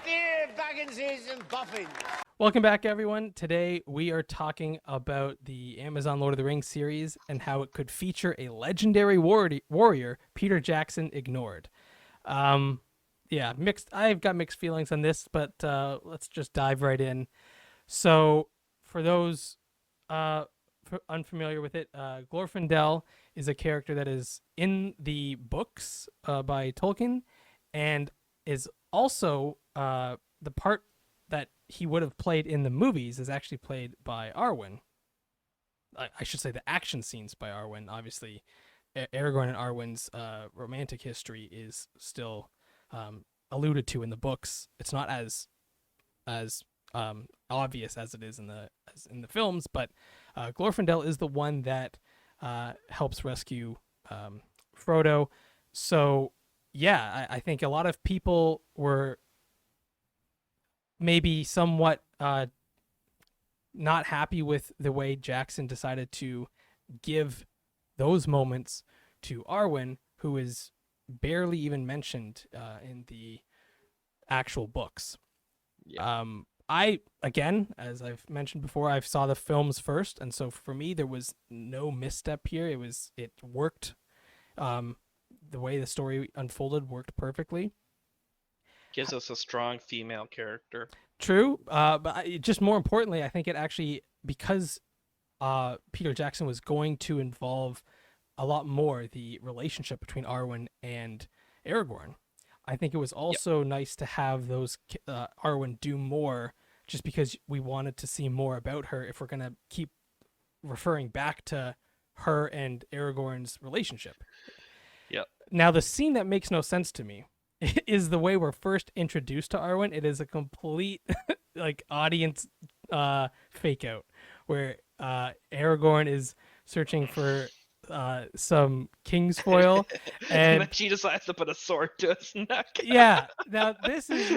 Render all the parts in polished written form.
dear Bagginses and Boffins. Welcome back, everyone. Today we are talking about the Amazon Lord of the Rings series and how it could feature a legendary warrior Peter Jackson ignored. Mixed. I've got mixed feelings on this, but let's just dive right in. So, for those unfamiliar with it, Glorfindel is a character that is in the books by Tolkien, and is also the part that he would have played in the movies is actually played by Arwen. I should say the action scenes by Arwen. Obviously, Aragorn and Arwen's romantic history is still alluded to in the books. It's not as obvious as it is in the films, but Glorfindel is the one that helps rescue Frodo. So yeah, I think a lot of people were maybe somewhat not happy with the way Jackson decided to give those moments to Arwen, who is barely even mentioned in the actual books. Yeah. Again, as I've mentioned before, I saw the films first, and so for me there was no misstep here. It worked. The way the story unfolded worked perfectly. Gives us a strong female character. True, but just more importantly, I think it actually, because Peter Jackson was going to involve a lot more the relationship between Arwen and Aragorn, I think it was also nice to have those Arwen do more, just because we wanted to see more about her if we're going to keep referring back to her and Aragorn's relationship. Yep. Now, the scene that makes no sense to me is the way we're first introduced to Arwen. It is a complete audience fake out, where Aragorn is searching for some king's foil, and then she decides to put a sword to his neck. yeah. Now this is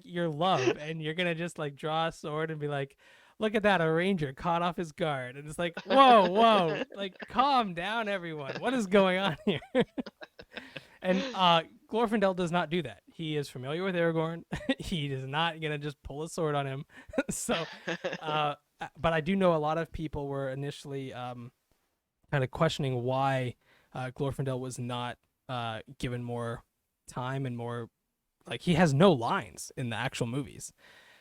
your love, and you're gonna just draw a sword and be like, look at that, a ranger caught off his guard, and it's like, whoa, calm down, everyone. What is going on here? And Glorfindel does not do that. He is familiar with Aragorn. He is not gonna just pull a sword on him. So, but I do know a lot of people were initially kind of questioning why Glorfindel was not given more time and more, he has no lines in the actual movies.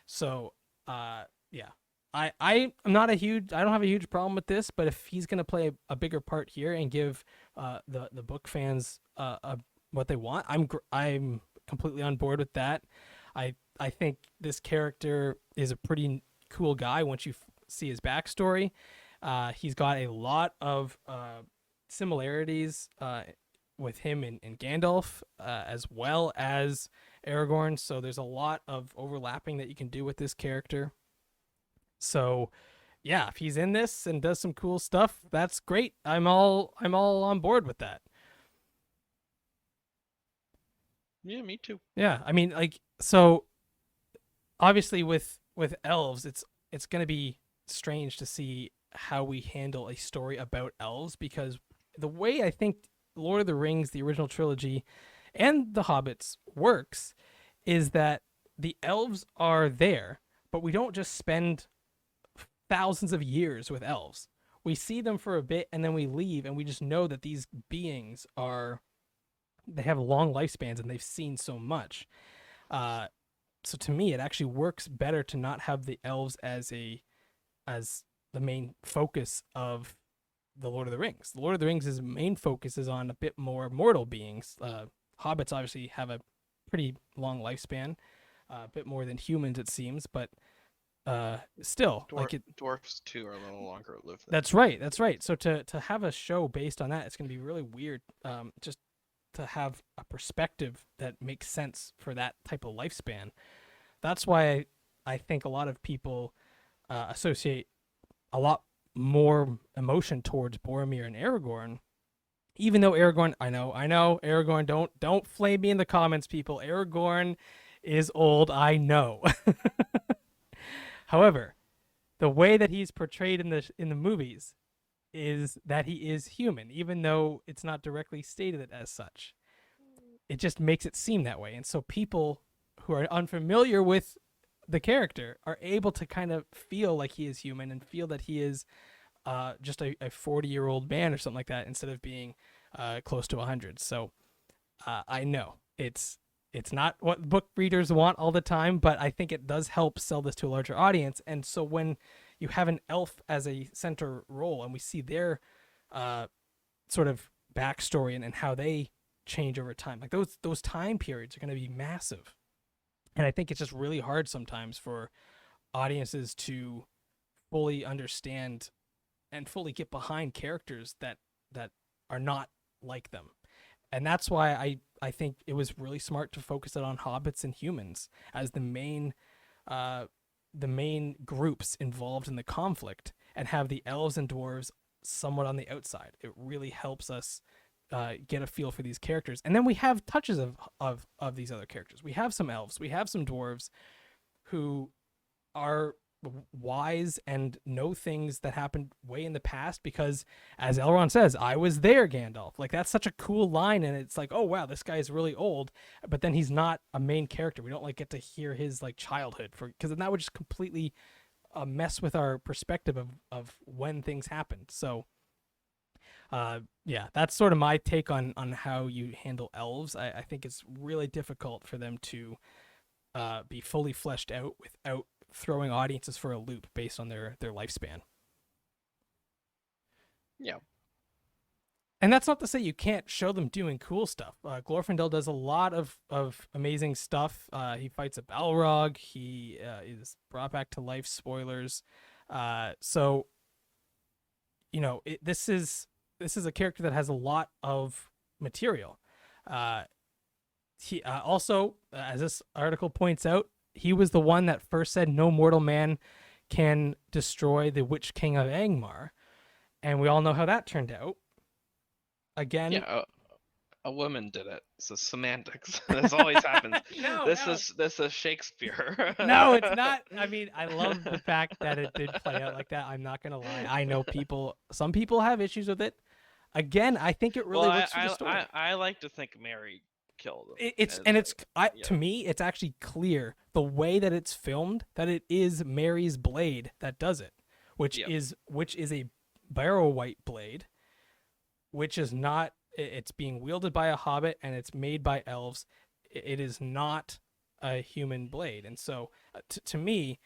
So yeah, I'm not I don't have a huge problem with this, but if he's gonna play a bigger part here and give the book fans what they want, I'm completely on board with that. I think this character is a pretty cool guy once you see his backstory. He's got a lot of similarities with him and Gandalf, as well as Aragorn. So there's a lot of overlapping that you can do with this character. So yeah, if he's in this and does some cool stuff, that's great. I'm all on board with that. Yeah, me too. Yeah, I mean, so obviously with elves, it's going to be strange to see how we handle a story about elves, because the way I think Lord of the Rings, the original trilogy, and the Hobbits works is that the elves are there, but we don't just spend thousands of years with elves. We see them for a bit and then we leave, and we just know that these beings they have long lifespans and they've seen so much. So to me, it actually works better to not have the elves as the main focus of the Lord of the Rings. The Lord of the Rings' main focus is on a bit more mortal beings. Hobbits obviously have a pretty long lifespan, a bit more than humans it seems, but still, dwarfs too are a little longer lived. That's right. So to have a show based on that, it's going to be really weird. Just to have a perspective that makes sense for that type of lifespan. That's why I think a lot of people associate a lot more emotion towards Boromir and Aragorn, even though Aragorn, I know, Aragorn, don't flame me in the comments, people. Aragorn is old, I know. However, the way that he's portrayed in the movies is that he is human, even though it's not directly stated as such. It just makes it seem that way. And so people who are unfamiliar with the character are able to kind of feel like he is human and feel that he is just a 40-year-old man or something like that, instead of being close to 100. So I know it's not what book readers want all the time, but I think it does help sell this to a larger audience. And so when you have an elf as a center role and we see their sort of backstory and how they change over time, like those time periods are going to be massive. And I think it's just really hard sometimes for audiences to fully understand and fully get behind characters that are not like them. And that's why I think it was really smart to focus it on hobbits and humans as the main groups involved in the conflict, and have the elves and dwarves somewhat on the outside. It really helps us get a feel for these characters. And then we have touches of these other characters. We have some elves, we have some dwarves who are wise and know things that happened way in the past, because as Elrond says, I was there, Gandalf. Like, that's such a cool line, and it's like, oh wow, this guy is really old, but then he's not a main character. We don't like get to hear his like childhood, because then that would just completely mess with our perspective of when things happened. So yeah, that's sort of my take on how you handle elves. I think it's really difficult for them to be fully fleshed out without throwing audiences for a loop based on their lifespan. Yeah. And that's not to say you can't show them doing cool stuff. Glorfindel does a lot of amazing stuff. He fights a Balrog. He is brought back to life. Spoilers. So, you know, this is a character that has a lot of material. He also, as this article points out, he was the one that first said no mortal man can destroy the Witch King of Angmar. And we all know how that turned out. Again, yeah, a woman did it. So semantics. This always happens. This is Shakespeare. No, it's not. I mean, I love the fact that it did play out like that. I'm not gonna lie. I know some people have issues with it. Again, I think it really works for the story. I like to think Mary killed him. To me, it's actually clear the way that it's filmed that it is Mary's blade that does it, which is a barrow white blade, which is not. It's being wielded by a hobbit and it's made by elves. It is not a human blade, and so to me,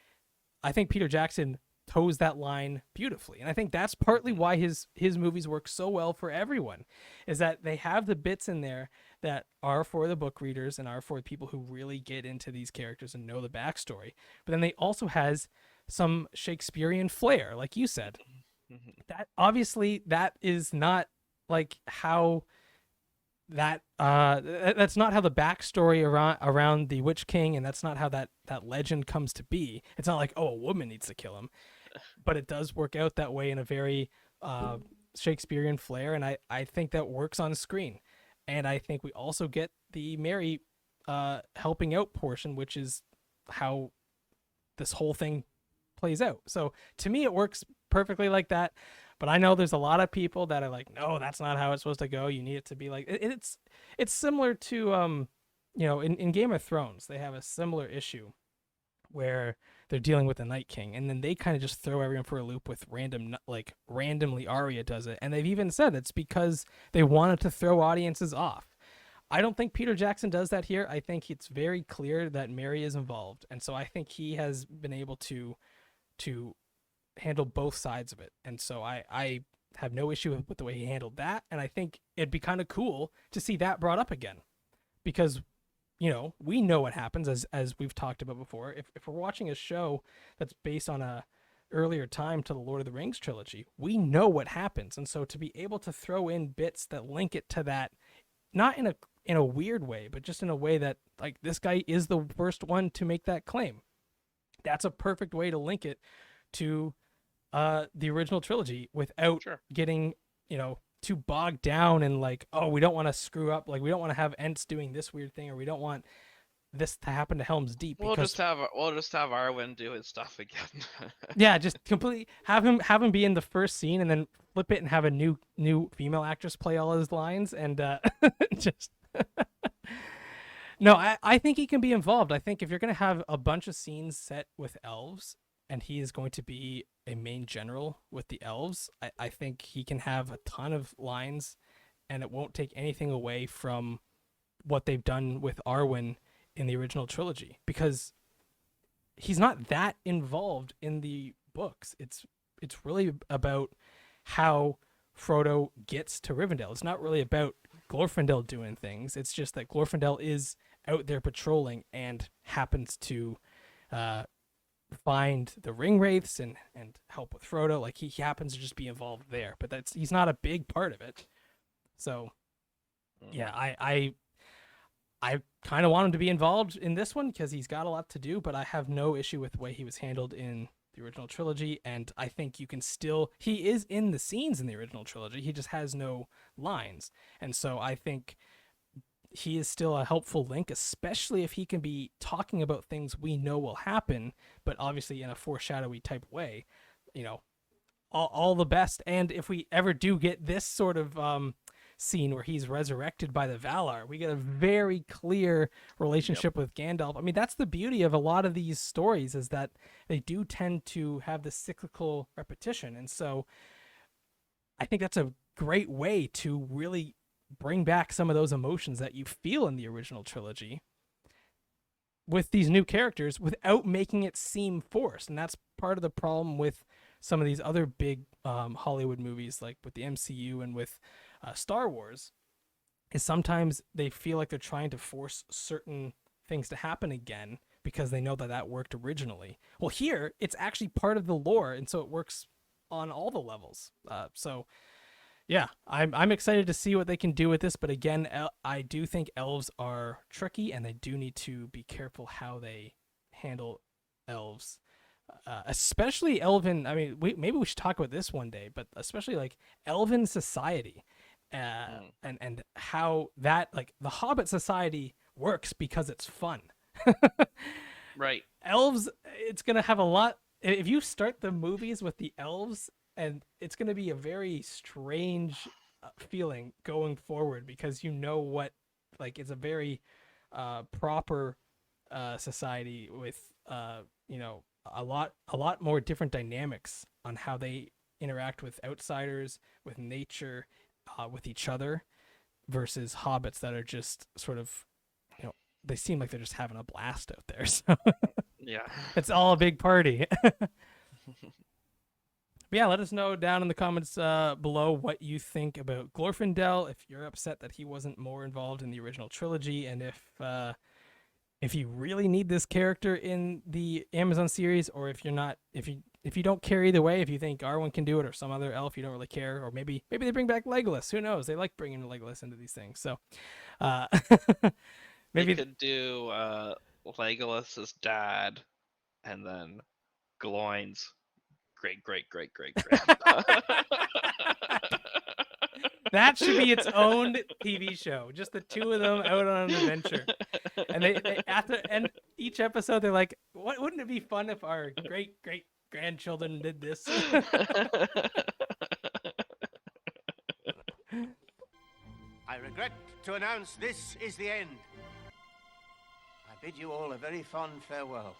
I think Peter Jackson toes that line beautifully. And I think that's partly why his movies work so well for everyone, is that they have the bits in there that are for the book readers and are for people who really get into these characters and know the backstory. But then they also has some Shakespearean flair, like you said. That obviously that is not like how that's not how the backstory around the Witch King, and that's not how that legend comes to be. It's not like, oh, a woman needs to kill him, but it does work out that way in a very Shakespearean flair, and I think that works on screen. And I think we also get the Mary helping out portion, which is how this whole thing plays out. So to me, it works perfectly like that. But I know there's a lot of people that are like, no, that's not how it's supposed to go. You need it to be like it's similar to in Game of Thrones, they have a similar issue where they're dealing with the Night King, and then they kind of just throw everyone for a loop with randomly Arya does it, and they've even said it's because they wanted to throw audiences off. I don't think Peter Jackson does that here. I think it's very clear that Mary is involved, and so I think he has been able to handle both sides of it. And so I have no issue with the way he handled that, and I think it'd be kind of cool to see that brought up again, because we know what happens, as we've talked about before. If we're watching a show that's based on a earlier time to the Lord of the Rings trilogy, we know what happens. And so to be able to throw in bits that link it to that, not in a weird way, but just in a way that, like, this guy is the first one to make that claim, that's a perfect way to link it to the original trilogy without getting too bogged down and like, oh, we don't want to screw up, like we don't want to have Ents doing this weird thing, or we don't want this to happen to Helm's Deep. We'll just have Arwen do his stuff again. Yeah, just completely have him be in the first scene and then flip it and have a new female actress play all his lines, and just No, I think he can be involved. I think if you're going to have a bunch of scenes set with elves and he is going to be a main general with the elves, I think he can have a ton of lines and it won't take anything away from what they've done with Arwen in the original trilogy, because he's not that involved in the books. It's really about how Frodo gets to Rivendell. It's not really about Glorfindel doing things. It's just that Glorfindel is out there patrolling and happens to find the ring wraiths and help with Frodo. Like he happens to just be involved there, but he's not a big part of it. So yeah, I kind of want him to be involved in this one because he's got a lot to do, but I have no issue with the way he was handled in the original trilogy, and I think you can still... He is in the scenes in the original trilogy, he just has no lines, and so I think he is still a helpful link, especially if he can be talking about things we know will happen, but obviously in a foreshadowy type way. You know, all the best. And if we ever do get this sort of scene where he's resurrected by the Valar, we get a very clear relationship with Gandalf. I mean, that's the beauty of a lot of these stories, is that they do tend to have this cyclical repetition. And so I think that's a great way to really bring back some of those emotions that you feel in the original trilogy with these new characters without making it seem forced. And that's part of the problem with some of these other big Hollywood movies, like with the MCU and with Star Wars, is sometimes they feel like they're trying to force certain things to happen again because they know that worked originally. Well, here it's actually part of the lore, and so it works on all the levels. So yeah, I'm excited to see what they can do with this. But again, I do think elves are tricky, and they do need to be careful how they handle elves. Especially elven. I mean, maybe we should talk about this one day, but especially like elven society, and how that, like, the Hobbit society works because it's fun. Right. Elves, it's gonna have a lot. If you start the movies with the elves, and it's gonna be a very strange feeling going forward, because you know what, like, it's a very proper society with you know, a lot more different dynamics on how they interact with outsiders, with nature, with each other, versus hobbits that are just sort of, you know, they seem like they're just having a blast out there. So Yeah. it's all a big party. But yeah, let us know down in the comments below what you think about Glorfindel, if you're upset that he wasn't more involved in the original trilogy, and if you really need this character in the Amazon series, or if you're not, if you don't care either way, if you think Arwen can do it or some other elf you don't really care, or maybe they bring back Legolas. Who knows? They like bringing Legolas into these things. So maybe they could do Legolas's dad, and then Gloin's great. That should be its own TV show. Just the two of them out on an adventure. And they after and each episode they're like, wouldn't it be fun if our great grandchildren did this? I regret to announce this is the end. I bid you all a very fond farewell.